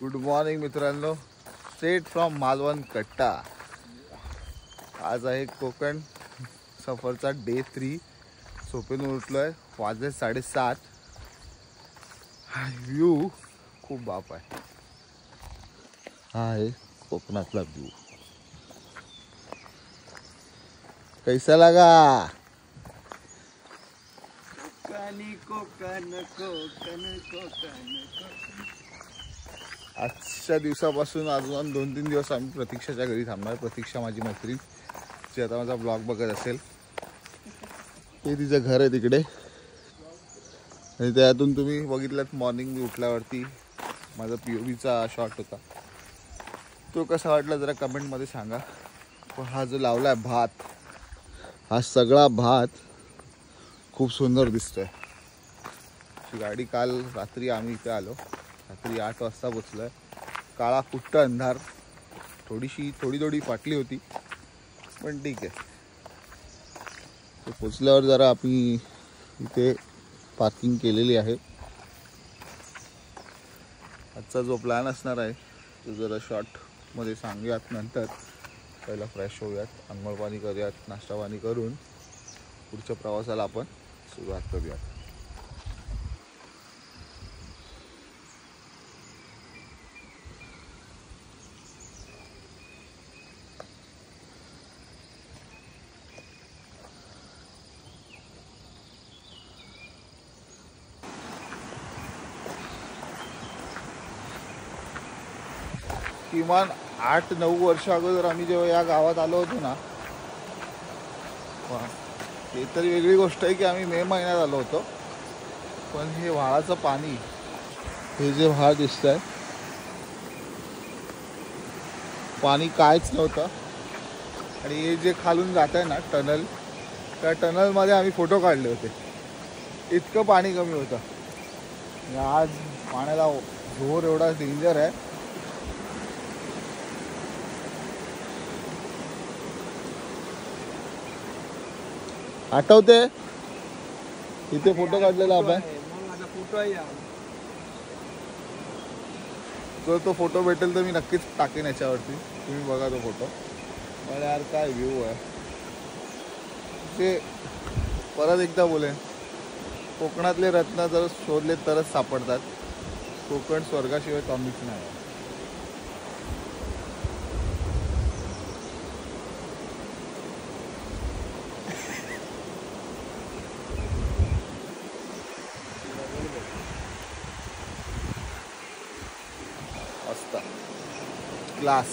Good morning मित्रांनो, straight from Malvan कट्टा। आज आहे कोकण सफरचा डे 3। झोपेतून उठलोय, वाजले 7:30। व्ह्यू खूप बाप आहे। हा आहे कोकणातला व्ह्यू। कैसा लगा? कोकण कोकण कोकण। आजच्या दिवसापासून अजून 2-3 दिवस आम्ही प्रतीक्षाच्या घरी थांबणार। प्रतीक्षा माझी मैत्रीण, जी आता माझा ब्लॉग बघत असेल। हे तिचं घर आहे तिकडे, आणि त्यातून तुम्ही बघितलात मॉर्निंग मी उठल्यावरती माझा POVचा शॉट होता। तो कसा वाटला जरा कमेंटमध्ये सांगा। पण हा जो लावलाय भात, हा सगळा भात खूप सुंदर दिसतोय। गाडी काल रात्री आम्ही इथे आलो, रात्री 8 वाजता पोचलोय। काळा कुट्ट अंधार, थोडी फाटली होती, पण ठीक आहे। तो पोचल्यावर जरा आम्ही इथे पार्किंग केलेली आहे। आजचा जो प्लॅन असणार आहे तो जरा शॉर्टमध्ये सांगूयात। नंतर पहिला फ्रेश होऊयात, अंघोळ पाणी करूयात, नाश्ता पाणी करून पुढच्या प्रवासाला आपण सुरुवात करूयात। किमान 8-9 वर्ष अगोदर आम्ही जेव्हा या गावात आलो होतो ना, ते तरी वेगळी गोष्ट आहे की आम्ही मे महिन्यात आलो होतो। पण हे व्हाळाचं पाणी, हे जे व्हाळ दिसतंय, पाणी कायच नव्हतं। आणि हे जे खालून जात आहे ना टनल, त्या टनलमध्ये आम्ही फोटो काढले होते। इतकं पाणी कमी होतं। आणि आज पाण्याला जोर एवढा डेंजर आहे। आठवते इथे फोटो काढलेला आपण। जर तो फोटो भेटेल तर मी नक्कीच टाकेन याच्यावरती, तुम्ही बघा तो फोटो। पण यार काय व्ह्यू आहे ते। परत एकदा बोलेन, कोकणातले रत्न जर शोधले तरच सापडतात। कोकण स्वर्गाशिवाय कमीच नाही। क्लास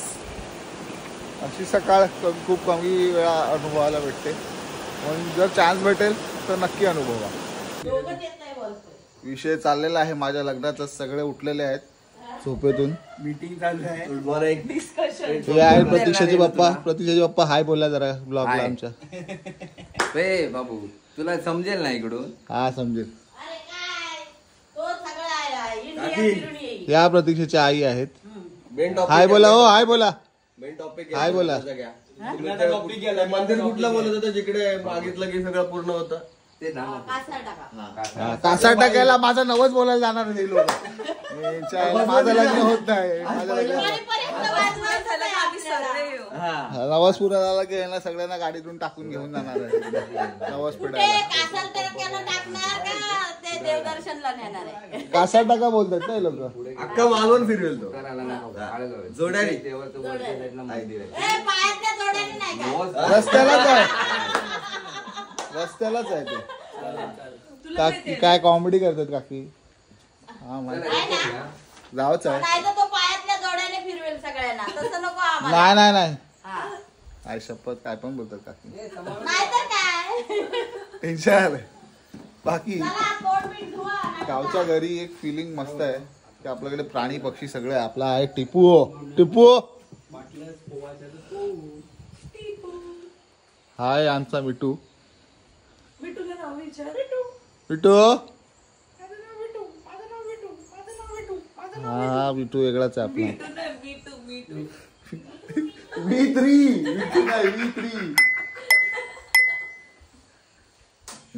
अशी सकाळ खूप कमी वेळा अनुभवायला भेटते। म्हणून जर चान्स भेटेल तर नक्की अनुभवा। विषय चाललेला आहे माझ्या लग्नाचा, सगळे उठलेले आहेत झोपेतून, मीटिंग चालू आहे, डिस्कशन। हे आहे प्रतीक्षाचे पप्पा। हाय बोला जरा ब्लॉगला आमच्या। ए बाबू, तुला समजेल ना इकडून? हा समजेल। या प्रतीक्षाच्या आई आहेत। हाय बोला, हो हाय बोला, हाय बोला। मंदिर कुठला बोलत होता जिकडे मागितलं की सगळं पूर्ण होतं? ते कासा टाकायला माझा नवस बोलायला जाणार नाही लोक। माझं लग्न होत नाही, नवस पुरा झाला की यांना सगळ्यांना गाडीतून टाकून घेऊन जाणार आहे नवस पिढायला। कासा टाका बोलतात ना लोक, अख्खा मालवण फिरवेल तो जोड्याने। रस्त्यालाच आहे, रस्त्यालाच आहे ते। काकी काय कॉमेडी करतात काकी। हा माहिती, जावच आहे। नाही आई शपथ, काय पण बोलतात काकी। टेन्शन आलंय। बाकी गावच्या घरी एक फिलिंग मस्त आहे की आपल्याकडे प्राणी पक्षी सगळे। आपला आहे टिपू। हाय आमचा मिठू। हा मिठू वेगळाच आहे आपला। V3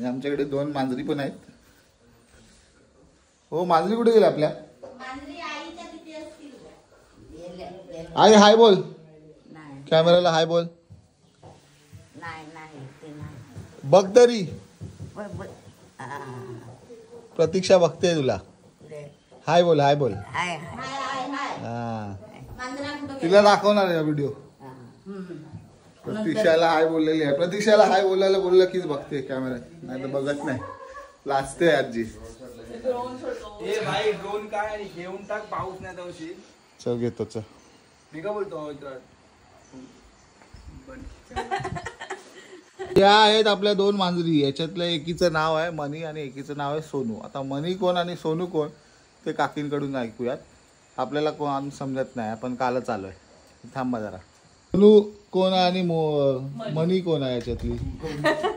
आमच्याकडे 2 मांजरी पण आहेत। हो मांजरी कुठे गेली आपल्या? आई हाय बोल, नाही कॅमेराला हाय बोल. नाही नाही ते नाही बघ तरी, आ, प्रतीक्षा बघते तुला. ले. हाय बोल, हाय बोल. हाय हाय हा, तिला दाखवणार आहे व्हिडिओ. प्रतीक्षाला हाय बोललेली आहे. प्रतीक्षाला हाय बोलायला बोललं कीच बघते कॅमेरा, नाही तर बघत नाही, लाजते आजी. ए भाई ड्रोन काय आणि घेऊन टाक, पाऊस नाही तवशी. चल घेतो चल. मी का बोलतो मित्र. या आहेत आपल्या 2 मांजरी. याच्यातल्या एकीचं नाव आहे मनी आणि एकीचं नाव आहे सोनू. आता मनी कोण आणि सोनू कोण ते काकींकडून ऐकूयात. आपल्याला कोण समजत नाही, आपण कालच आलोय. थांबा जरा. सोनू कोण आहे आणि मनी कोण आहे याच्यातली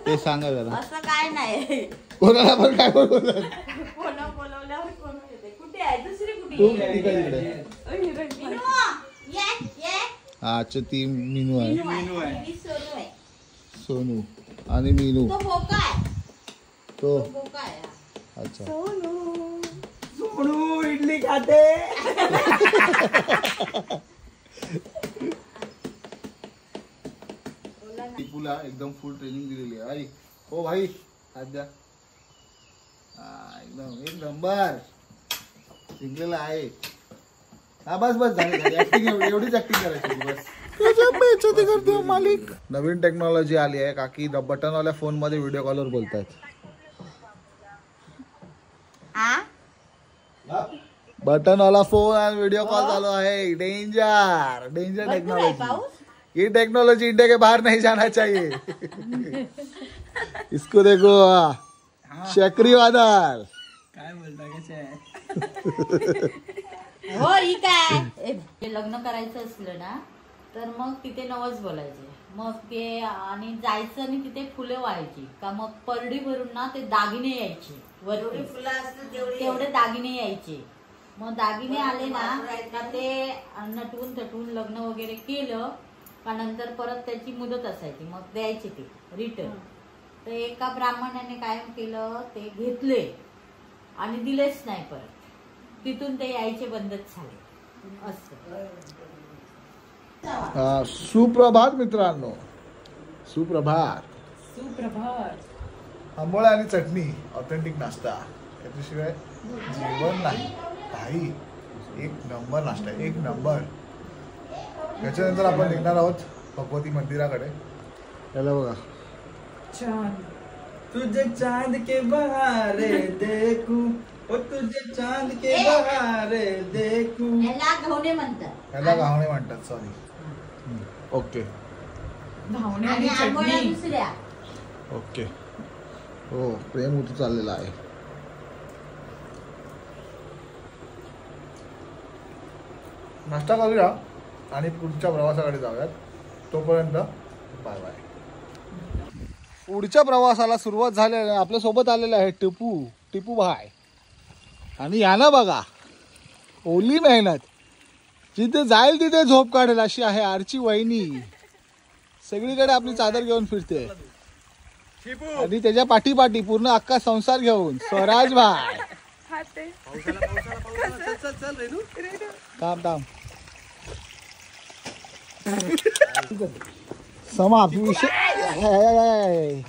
ते सांगा जरा. असं काय नाही. कोणाला पण काय बोलत कोणा बोलवल्यावर कोण येते. कुठे आहे दुसरी कुठे तू आहे? तिकडे. मिनू, ये ये हा, अच्छा ती मीनू आहे. मिनू आहे. ही सोनू आहे. सोनू आणि मीनू. तो बोका आहे. तो बोका आहे. अच्छा. सोनू इडली खाते. टिपूला एकदम फुल ट्रेनिंग दिलेली आहे. आई हो भाई हात द्या. एकदम एक नंबर जिंकलेला आहे. हा बस बस झाली ऍक्टिंग, एवढीच ऍक्टिंग करायची बस. करते मालिक. नवीन टेक्नॉलॉजी आली आहे. काकी बटनवाल्या फोन मध्ये व्हिडिओ कॉलवर बोलतायत. बटनवाला फोन आणि व्हिडिओ कॉल चालू आहे. Danger danger technology. ये टेक्नोलॉजी इंडिया के बाहर नहीं जाना चाहिए. इसको देखो, चक्रीवादळ. काय बोलता कसे आहे. हो ही काय. हे लग्न करायचं असलं ना तर मग तिथे नवस बोलायचे. मग ते आणि जायचं आणि तिथे फुलं व्हायची का मग परडी भरून ना ते दागिने यायचे. वरती फुलं असतात तेवढे दागिने यायचे. मग दागिने आले ना का ते नटवून थटवून लग्न वगैरे केलं का नंतर परत त्याची मुदत असायची, मग द्यायचे ते रिटर्न. तर एका ब्राह्मणाने काय केलं, ते घेतले आणि दिलेच नाही परत. तिथून ते यायचे बंदच झाले. असं. सुप्रभात मित्रांनो, सुप्रभात. सुप्रभात. आंबोळ्या आणि चटणी ऑथेंटिक नाश्ता, त्याच्याशिवाय जेवण नाही काही. एक नंबर नाश्ता, एक नंबर. त्याच्यानंतर आपण निघणार आहोत भगवती मंदिराकडे. याला बघा, तुझे चांद के बहारे देखू, ओ तुझे चांद के बहारे देखू. याला घावणे म्हणतात. याला गावणे म्हणतात. सॉरी. ओके आणि आंबोळ्या दुसऱ्या. ओके. हो, प्रेम उतू चाललेला आहे. नाश्ता करूया आणि पुढच्या प्रवासाकडे जाऊयात. तोपर्यंत बाय बाय. पुढच्या प्रवासाला सुरुवात झाली. आपल्या सोबत आलेला आहे टिपू भाई. आणि यानं बघा, ओली मेहनत, जिथे जाईल तिथे झोप काढेल अशी आहे आरची वहिनी. सगळीकडे आपली चादर घेऊन फिरते आणि त्याच्या पाठीपाठी पूर्ण अख्खा संसार घेऊन स्वराज भाई. थांब समाप्त विषय.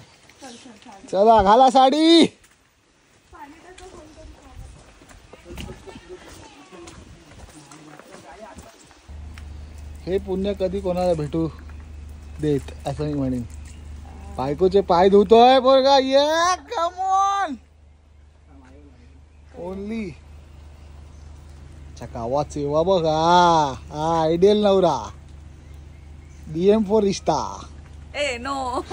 चला घाला साडी. हे पुण्य कधी कोणाला भेटू देत असं मी म्हणेन. बायकोचे पाय धुतोय पोरगा. ये कम ऑन ओनली. गावात सेवा बघा. हा आयडियल नवरा. DM फॉर रिश्ता. ए नो.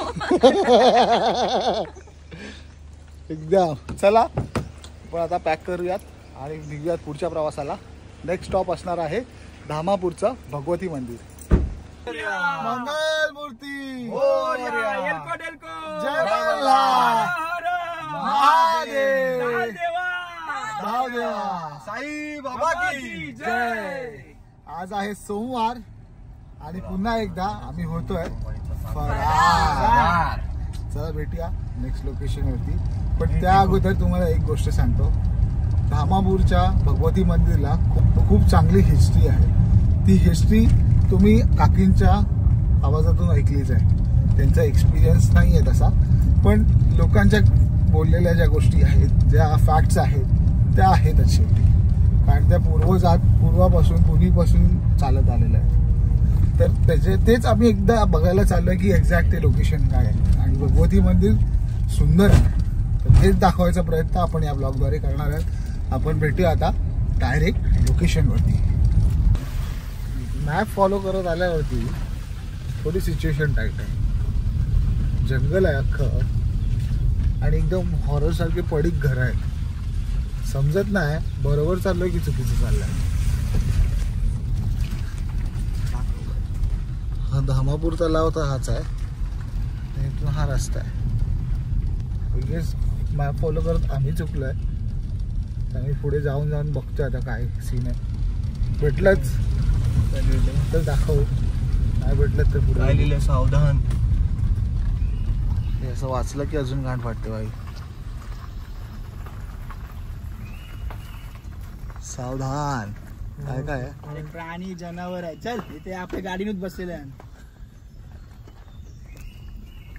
एकदम. चला पण आता पॅक करूयात आणि निघूयात पुढच्या प्रवासाला. नेक्स्ट स्टॉप असणार आहे धामापूरचं भगवती मंदिर. मंगल मूर्ती. जय मल्हार. महादेव. साई बाबा की जय. आज आहे सोमवार आणि पुन्हा एकदा आम्ही होतोय फरार. चला भेटूया नेक्स्ट लोकेशन वरती. पण त्या अगोदर तुम्हाला एक गोष्ट सांगतो. धामापूरच्या भगवती मंदिरला खूप चांगली हिस्ट्री आहे. ती हिस्ट्री तुम्ही काकींच्या आवाजातून ऐकलीच आहे. त्यांचा एक्सपिरियन्स नाही आहे तसा, पण लोकांच्या बोललेल्या ज्या गोष्टी आहेत, ज्या फॅक्ट्स आहेत त्या आहेतच शेवटी, कारण त्या पूर्वीपासून चालत आलेलं आहे. तर तेच आम्ही एकदा बघायला चाललोय की एक्झॅक्ट ते लोकेशन काय आहे. आणि भगवती मंदिर सुंदर आहे, तर तेच दाखवायचा प्रयत्न आपण या ब्लॉगद्वारे करणार आहोत. आपण भेटूया आता डायरेक्ट लोकेशनवरती. मॅप फॉलो करत आल्यावरती थोडी सिच्युएशन टाईट आहे. जंगल आहे अख्खं आणि एकदम हॉरर सारखे पडीक घर आहेत. समजत नाही बरोबर चाललोय की चुकीचं चाललंय. हा धामापूर तलाव तर हाच आहे, इथून हा रस्ता आहे. मॅप फॉलो करत आम्ही चुकलोय, आम्ही पुढे जाऊन बघतोय आता काय सीन आहे. भेटलंच तर दाखवू, नाही भेटलं तर पुढे. सावधान, हे असं वाचलं की अजून गांठ वाटते बाई. सावधान. काय काय अरे प्राणी जनावर आहे. चल इथे आपल्या गाडीनच बसलेले आहे.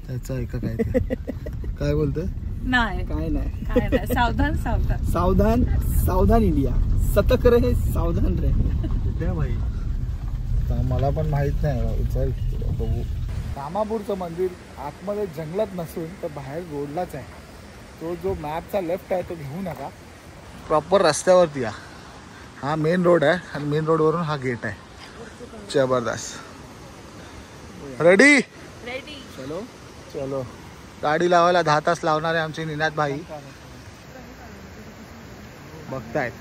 त्याचं ऐका काय ते. काय बोलतोय? नाही काय नाही, काय नाही. सावधान सावधान सावधान सावधान इंडिया. सतर्क रहे, सावधान रहे. भाई मला पण माहित नाही. चल बघू. धामापूरचं मंदिर आतमध्ये जंगलात नसून तर बाहेर रोडलाच आहे. तो जो मॅपचा लेफ्ट आहे तो घेऊ नका, प्रॉपर रस्त्यावरती या. हा मेन रोड आहे आणि मेन रोडवरून हा गेट आहे. जबरदस्त. रेडी? रेडी. चलो चलो. गाडी लावायला 10 तास लावणारे आमचे निनाद भाई बघतायत.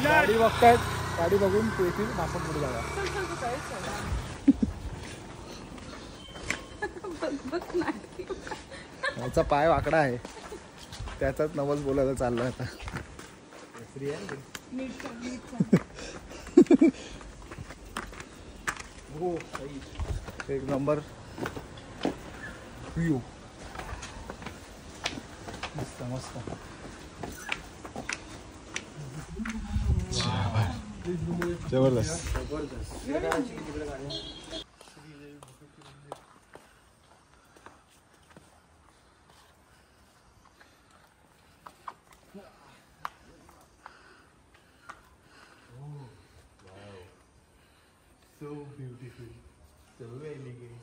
गाडी बघतायत. गाडी बघून येतील, आपण पुढे जाऊया. याचा पाय वाकडा आहे, त्याचाच नवस बोलायला चाललाय आता. हो एक नंबर व्ह्यू. मस्त मस्त. जबरदस्त. So beautiful, so elegant.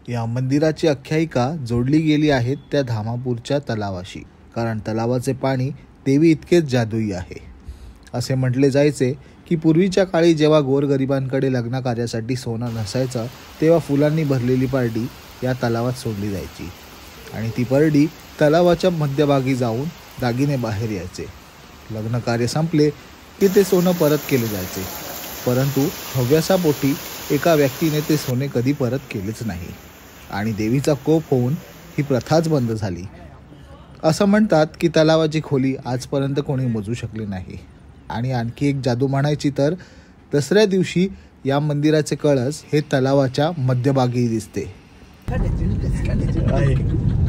या मंदिराची आख्यायिका जोडली गेली आहे त्या धामापूरच्या तलावाशी, कारण तलावाचे पाणी देवी इतकेच जादुई आहे. असे म्हटले जायचे की पूर्वीच्या काळी जेव्हा गोरगरिबांकडे लग्न कार्यासाठी सोनं नसायचं तेव्हा फुलांनी भरलेली परडी या तलावात सोडली जायची आणि ती परडी तलावाच्या मध्यभागी जाऊन दागिने बाहेर यायचे. लग्न कार्य संपले की ते सोनं परत केले जायचे, परंतु हव्यासापोटी एका व्यक्तीने ते सोने कधी परत केलेच नाही आणि देवीचा कोप होऊन ही प्रथाच बंद झाली. असं म्हणतात की तलावाची खोली आजपर्यंत कोणी मोजू शकली नाही. आणि आणखी एक जादू म्हणायची तर दसऱ्या दिवशी या मंदिराचे कळस हे तलावाच्या मध्यभागी दिसते.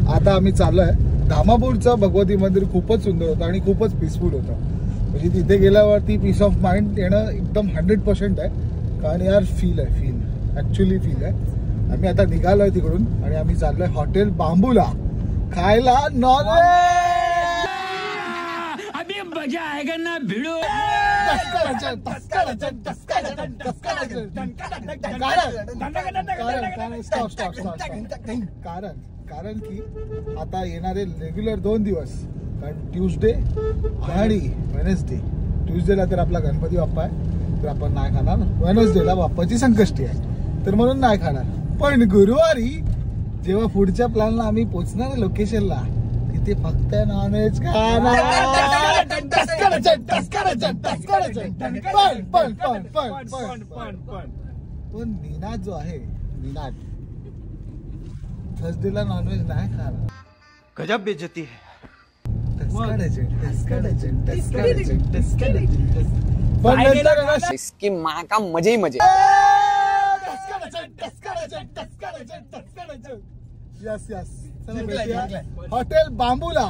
आता आम्ही चाललोय. धामापूरचं भगवती मंदिर खूपच सुंदर होतं आणि खूपच पीसफुल होतं. म्हणजे तिथे गेल्यावरती पीस ऑफ माइंड येणं एकदम 100% आहे. कारण यार फील ॲक्च्युली फील आहे. आम्ही आता निघालोय तिकडून आणि आम्ही चाललोय हॉटेल बांबूला खायला नॉनव्हेज. अभी मजा आएगा ना भिड़ो. कारण की आता येणारे रेग्युलर 2 दिवस, कारण ट्यूजडे आणि वेनसडे. ट्यूजडेला तर आपला गणपती बाप्पा आहे तर आपण नाही खाणार. वेनसडेला बाप्पाची संकष्टी आहे तर म्हणून नाही खाणार. पण गुरुवारी जेव्हा पुढच्या प्लॅनला आम्ही पोहोचणार लोकेशनला तिथे फक्त नॉनव्हेज खाणार. पण निनाद जो आहे, निनाद थर्सडेला नॉनव्हेज नाही खाणार. गजब बेइज्जती है. इसकी माँ का मजे ही मजे. Yes yes hotel बांबूला